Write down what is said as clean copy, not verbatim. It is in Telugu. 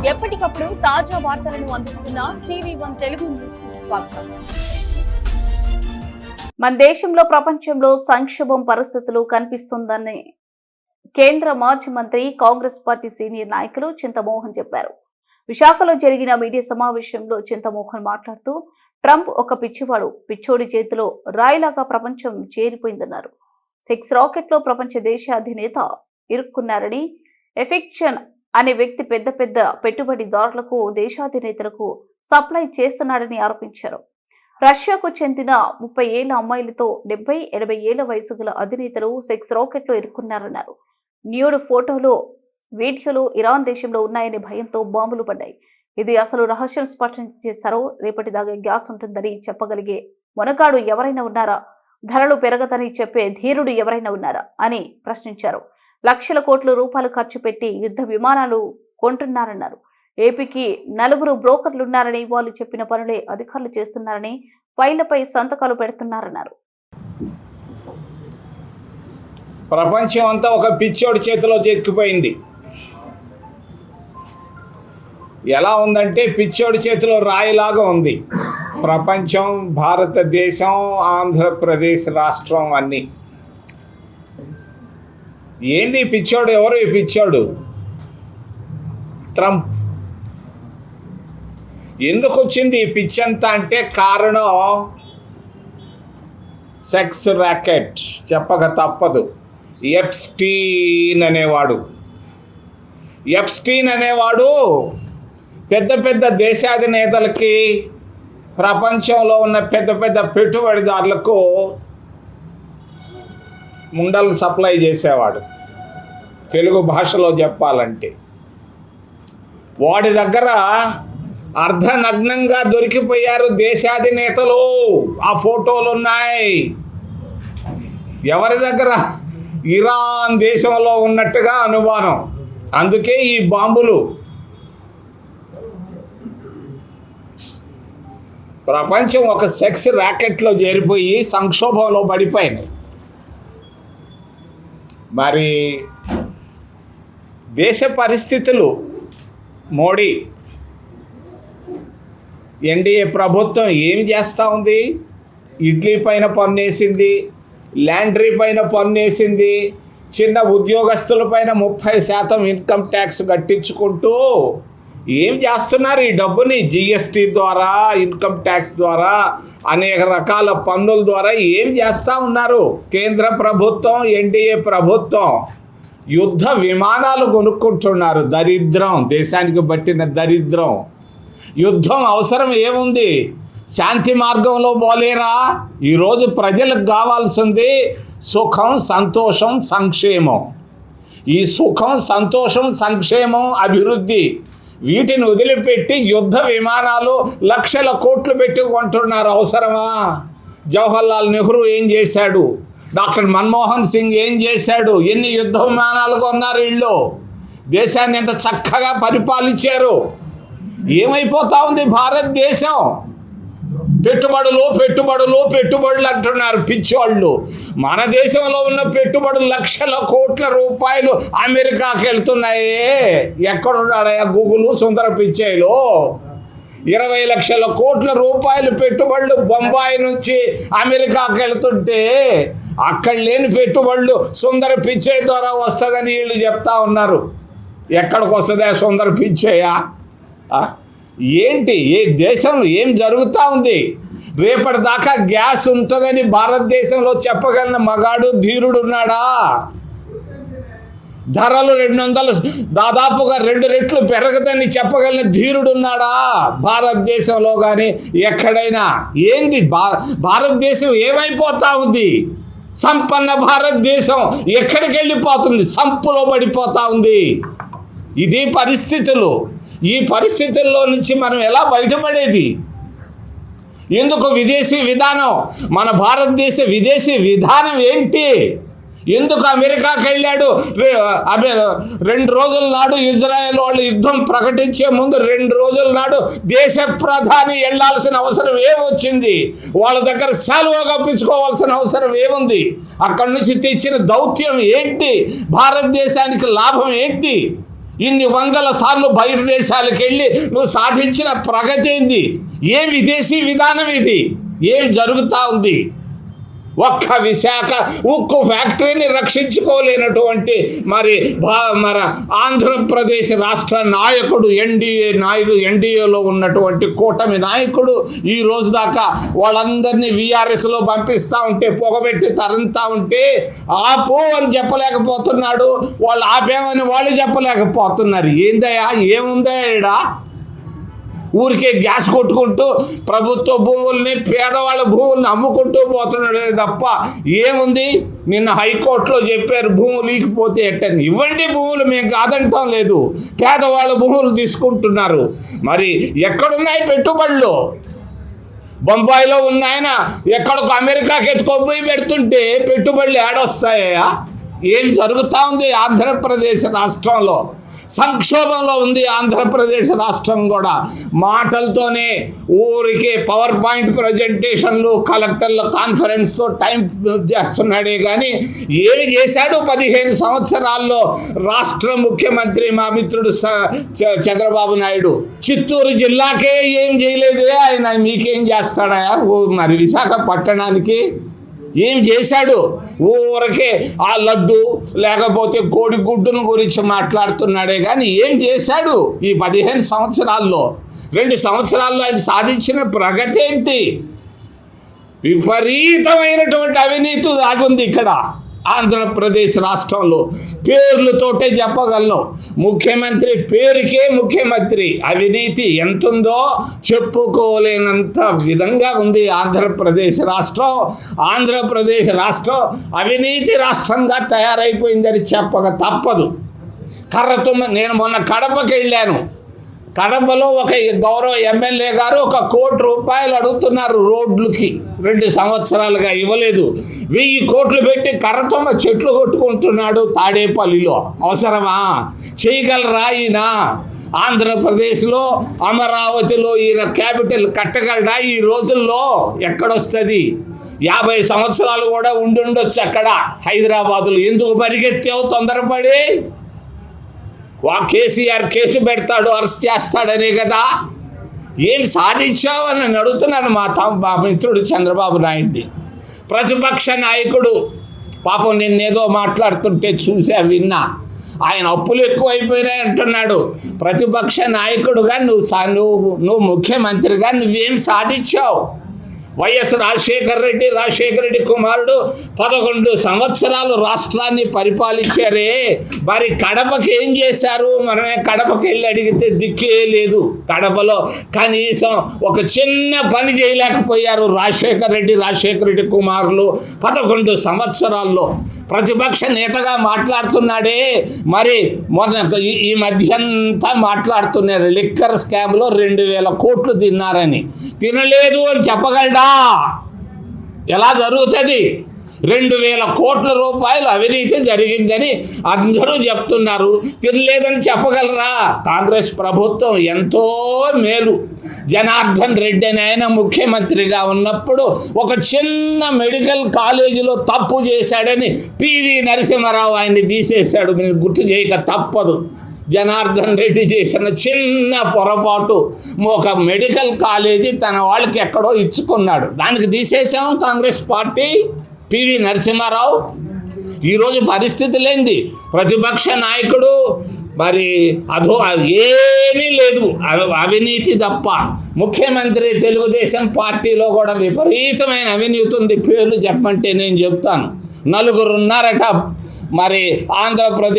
ఎప్పటికప్పుడు తాజా వార్తలను అందిస్తున్న TV1 తెలుగు న్యూస్ కు స్వాగతం. మన దేశంలో ప్రపంచంలో సంక్షోభం పరిస్థితులు కనిపిస్తుందని కేంద్ర మాజీ మంత్రి కాంగ్రెస్ పార్టీ సీనియర్ నాయకులు చింతమోహన్ చెప్పారు. విశాఖలో జరిగిన మీడియా సమావేశంలో చింతమోహన్ మాట్లాడుతూ ట్రంప్ ఒక పిచ్చివాడు, పిచ్చోడి చేతిలో రాయిలాగా ప్రపంచం చేరిపోయిందన్నారు. 6 రాకెట్లో ప్రపంచ దేశ అధినేత ఇరుక్కున్నారని, ఎఫెక్షన్ అనే వ్యక్తి పెద్ద పెద్ద పెట్టుబడిదారులకు, దేశాధినేతలకు సప్లై చేస్తున్నాడని ఆరోపించారు. రష్యాకు చెందిన 30 ఏళ్ల అమ్మాయిలతో 70-80 ఏళ్ల వయసు గల అధినేతలు 6 రాకెట్లు ఇరుక్కున్నారన్నారు. న్యూడ్ ఫోటోలు, వీడియోలు ఇరాన్ దేశంలో ఉన్నాయనే భయంతో బాంబులు పడ్డాయి. ఇది అసలు రహస్యం స్పష్టం చేశారో. రేపటిదాకా గ్యాస్ ఉంటుందని చెప్పగలిగే మొనగాడు ఎవరైనా ఉన్నారా? ధరలు పెరగదని చెప్పే ధీరుడు ఎవరైనా ఉన్నారా అని ప్రశ్నించారు. లక్షల కోట్ల రూపాయలు ఖర్చు పెట్టి యుద్ధ విమానాలు కొంటున్నారన్నారు. ఏపీకి 4 బ్రోకర్లున్నారని, వాళ్ళు చెప్పిన పనులే అధికారులు చేస్తున్నారని, ఫైళ్లపై సంతకాలు పెడుతున్నారన్నారు. ప్రపంచం అంతా ఒక పిచ్చోడి చేతిలో చిక్కిపోయింది. ఎలా ఉందంటే పిచ్చోడి చేతిలో రాయిలాగా ఉంది ప్రపంచం, భారతదేశం, ఆంధ్రప్రదేశ్ రాష్ట్రం అన్నీ. ఏంది పిచ్చోడు? ఎవరు ఈ పిచ్చోడు? ట్రంప్. ఎందుకు వచ్చింది ఈ పిచ్చంతా అంటే కారణం సెక్స్ ర్యాకెట్, చెప్పక తప్పదు. ఎప్స్టీన్ అనేవాడు పెద్ద పెద్ద దేశాధినేతలకి, ప్రపంచంలో ఉన్న పెద్ద పెద్ద పెట్టుబడిదారులకు ముండలు సప్లై చేసేవాడు. తెలుగు భాషలో చెప్పాలంటే వాడి దగ్గర అర్ధనగ్నంగా దొరికిపోయారు దేశాధినేతలు. ఆ ఫోటోలు ఉన్నాయి. ఎవరి దగ్గర? ఇరాన్ దేశంలో ఉన్నట్టుగా అనుమానం. అందుకే ఈ బాంబులు. ప్రపంచం ఒక సెక్స్ ర్యాకెట్లో చేరిపోయి సంక్షోభంలో పడిపోయింది. మరి దేశ పరిస్థితులు, మోడీ ఎన్డీఏ ప్రభుత్వం ఏం చేస్తూ ఉంది? ఇడ్లీ పైన పన్ను వేసింది, ల్యాండ్రీ పైన పన్ను వేసింది, చిన్న ఉద్యోగస్తుల పైన 30% ఇన్కమ్ ట్యాక్స్ కట్టించుకుంటూ ఏం చేస్తున్నారు? ఈ డబ్బుని జిఎస్టీ ద్వారా, ఇన్కమ్ ట్యాక్స్ ద్వారా, అనేక రకాల పన్నుల ద్వారా ఏం చేస్తూ ఉన్నారు? కేంద్ర ప్రభుత్వం, ఎన్డీఏ ప్రభుత్వం యుద్ధ విమానాలు కొనుక్కుంటున్నారు. దరిద్రం, దేశానికి పట్టిన దరిద్రం. యుద్ధం అవసరం ఏముంది? శాంతి మార్గంలో పోలేరా? ఈరోజు ప్రజలకు కావాల్సింది సుఖం, సంతోషం, సంక్షేమం. ఈ సుఖం, సంతోషం, సంక్షేమం, అభివృద్ధి, వీటిని వదిలిపెట్టి యుద్ధ విమానాలు లక్షల కోట్లు పెట్టి కొంటున్నారు. అవసరమా? జవహర్లాల్ నెహ్రూ ఏం చేశాడు? డాక్టర్ మన్మోహన్ సింగ్ ఏం చేశాడు? ఎన్ని యుద్ధ విమానాలు కొన్నారు వీళ్ళు? దేశాన్ని ఎంత చక్కగా పరిపాలించారు. ఏమైపోతా ఉంది భారతదేశం? పెట్టుబడులు అంటున్నారు పిచ్చోళ్ళు. మన దేశంలో ఉన్న పెట్టుబడులు లక్షల కోట్ల రూపాయలు అమెరికాకి వెళ్తున్నాయే. ఎక్కడున్నాడయా గూగుల్ సుందర పిచ్చయ్యలో? 20 లక్షల కోట్ల రూపాయలు పెట్టుబడులు బొంబాయి నుంచి అమెరికాకి వెళ్తుంటే అక్కడ లేని పెట్టుబడులు సుందర పిచ్చయ్య ద్వారా వస్తుందని వీళ్ళు చెప్తా ఉన్నారు. ఎక్కడికి వస్తుందా సుందర పిచ్చయ్య? ఏంటి? ఏ దేశంలో ఏం జరుగుతూ ఉంది? రేపటిదాకా గ్యాస్ ఉంటుందని భారతదేశంలో చెప్పగలిగిన మగాడు, ధీరుడు ఉన్నాడా? ధరలు 200 దాదాపుగా 2 రెట్లు పెరగదని చెప్పగలిగిన ధీరుడు ఉన్నాడా భారతదేశంలో కానీ ఎక్కడైనా? ఏంది భారతదేశం ఏమైపోతా ఉంది? సంపన్న భారతదేశం ఎక్కడికి వెళ్ళిపోతుంది? సంపులో పడిపోతా ఉంది. ఇది పరిస్థితులు. ఈ పరిస్థితుల్లో నుంచి మనం ఎలా బయటపడేది? ఎందుకు విదేశీ విధానం? మన భారతదేశ విదేశీ విధానం ఏంటి? ఎందుకు అమెరికాకి వెళ్ళాడు? 2 రోజుల నాడు ఇజ్రాయెల్ వాళ్ళు యుద్ధం ప్రకటించే ముందు 2 రోజుల నాడు దేశ ప్రధాని వెళ్ళాల్సిన అవసరం ఏమొచ్చింది? వాళ్ళ దగ్గర సెలవు కప్పించుకోవాల్సిన అవసరం ఏముంది? అక్కడి నుంచి తెచ్చిన దౌత్యం ఏంటి? భారతదేశానికి లాభం ఏంటి? ఇన్ని వందల సార్లు బయట దేశాలకు వెళ్ళి నువ్వు సాధించిన ప్రగతి ఏంది? ఏ విదేశీ విధానం ఇది? ఏం జరుగుతూ ఉంది? ఒక్క విశాఖ ఉక్కు ఫ్యాక్టరీని రక్షించుకోలేనటువంటి మన ఆంధ్రప్రదేశ్ రాష్ట్ర నాయకుడు, ఎన్డీఏలో ఉన్నటువంటి కూటమి నాయకుడు ఈ రోజు దాకా వాళ్ళందరినీ వీఆర్ఎస్లో పంపిస్తూ ఉంటే, పొగబెట్టి తరంతా ఉంటే ఆపు అని చెప్పలేకపోతున్నాడు, వాళ్ళు ఆపేమని వాళ్ళు చెప్పలేకపోతున్నారు. ఏందయ్యా, ఏముందయ్యా ఈడ? ఊరికే గ్యాస్ కొట్టుకుంటూ ప్రభుత్వ భూముల్ని, పేదవాళ్ళ భూముల్ని అమ్ముకుంటూ పోతున్నాడే తప్ప ఏముంది? నిన్న హైకోర్టులో చెప్పారు భూములు లీకిపోతే ఎట్టని. ఇవ్వండి భూములు, మేము కాదంటాం లేదు. పేదవాళ్ళ భూములు తీసుకుంటున్నారు. మరి ఎక్కడున్నాయి పెట్టుబడులు? బొంబాయిలో ఉన్నాయన ఎక్కడికి అమెరికాకి ఎత్తుకొని పెడుతుంటే పెట్టుబడులు ఏడొస్తాయా? ఏం జరుగుతూ ఉంది? ఆంధ్రప్రదేశ్ రాష్ట్రంలో సంక్షోభంలో ఉంది. ఆంధ్రప్రదేశ్ రాష్ట్రం కూడా మాటలతోనే ఊరికే పవర్ పాయింట్ ప్రజెంటేషన్లు, కలెక్టర్ల కాన్ఫరెన్స్తో టైం చేస్తున్నాడే కానీ ఏమి చేశాడు 15 సంవత్సరాల్లో రాష్ట్ర ముఖ్యమంత్రి మా మిత్రుడు చంద్రబాబు నాయుడు? చిత్తూరు జిల్లాకే ఏం చేయలేదే ఆయన, మీకేం చేస్తాడా? మరి విశాఖపట్టణానికి ఏం చేశాడు? ఊరకే ఆ లడ్డు లేకపోతే కోడిగుడ్డును గురించి మాట్లాడుతున్నాడే కానీ ఏం చేశాడు ఈ 15 సంవత్సరాల్లో? 2 సంవత్సరాల్లో ఆయన సాధించిన ప్రగతి ఏంటి? విపరీతమైనటువంటి అవినీతి దాగుంది ఇక్కడ ఆంధ్రప్రదేశ్ రాష్ట్రంలో. పేర్లతోటే చెప్పగలను. ముఖ్యమంత్రి పేరుకే ముఖ్యమంత్రి. అవినీతి ఎంతుందో చెప్పుకోలేనంత విధంగా ఉంది ఆంధ్రప్రదేశ్ రాష్ట్రం. ఆంధ్రప్రదేశ్ రాష్ట్రం అవినీతి రాష్ట్రంగా తయారైపోయిందని చెప్పక తప్పదు. నేను మొన్న కడపకి వెళ్ళాను. కడపలో ఒక గౌరవ ఎమ్మెల్యే గారు 1 కోటి రూపాయలు అడుగుతున్నారు రోడ్లకి. 2 సంవత్సరాలుగా ఇవ్వలేదు. 1000 కోట్లు పెట్టి కర్రతొమ్మ చెట్లు కొట్టుకుంటున్నాడు తాడేపల్లిలో. అవసరమా? చేయగలరా ఈయన? ఆంధ్రప్రదేశ్లో అమరావతిలో ఈయన క్యాపిటల్ కట్టగలడా ఈ రోజుల్లో? ఎక్కడొస్తుంది? 50 సంవత్సరాలు కూడా ఉండుండొచ్చు అక్కడ హైదరాబాదులో. ఎందుకు పరిగెత్తావు తొందరపడి? కేసీఆర్ కేసు పెడతాడు, అరెస్ట్ చేస్తాడనే కదా. ఏం సాధించావు అని అడుగుతున్నాను మా మిత్రుడు చంద్రబాబు నాయుడిని. ప్రతిపక్ష నాయకుడు పాపం నిన్నేదో మాట్లాడుతుంటే విన్నా. ఆయన అప్పులు ఎక్కువైపోయినాయి అంటున్నాడు. ప్రతిపక్ష నాయకుడుగా నువ్వు ముఖ్యమంత్రిగా నువ్వేం సాధించావు? వైఎస్ రాజశేఖర రెడ్డి కుమారుడు 11 సంవత్సరాలు రాష్ట్రాన్ని పరిపాలించారే. మరి కడపకి ఏం చేశారు? మనమే కడపకి వెళ్ళి అడిగితే దిక్కే లేదు. కడపలో కనీసం ఒక చిన్న పని చేయలేకపోయారు రాజశేఖర రెడ్డి కుమారులు 11 సంవత్సరాల్లో. ప్రతిపక్ష నేతగా మాట్లాడుతున్నాడే. మరి ఈ మధ్యంతా మాట్లాడుతున్నారు లిక్కర్ స్కామ్లో 2000 కోట్లు తిన్నారని. తినలేదు అని చెప్పగలడా? ఎలా జరుగుతుంది? 2000 కోట్ల రూపాయలు అవినీతి జరిగిందని అందరూ చెప్తున్నారు. తినలేదని చెప్పగలరా? కాంగ్రెస్ ప్రభుత్వం ఎంతో మేలు. జనార్దన్ రెడ్డి అని ఆయన ముఖ్యమంత్రిగా ఉన్నప్పుడు ఒక చిన్న మెడికల్ కాలేజీలో తప్పు చేశాడని పివి నరసింహారావు ఆయన్ని తీసేశాడు. మీరు గుర్తు చేయక తప్పదు. జనార్దన్ రెడ్డి చేసిన చిన్న పొరపాటు ఒక మెడికల్ కాలేజీ తన వాళ్ళకి ఎక్కడో ఇచ్చుకున్నాడు. దానికి తీసేసాం కాంగ్రెస్ పార్టీ, పివి నరసింహారావు. ఈరోజు పరిస్థితి లేనిది. ప్రతిపక్ష నాయకుడు మరి ఏమీ లేదు, అవినీతి తప్ప. ముఖ్యమంత్రి తెలుగుదేశం పార్టీలో కూడా విపరీతమైన అవినీతి ఉంది. పేర్లు చెప్పమంటే నేను చెప్తాను. 4 ఉన్నారట మరి ఆంధ్రప్రదేశ్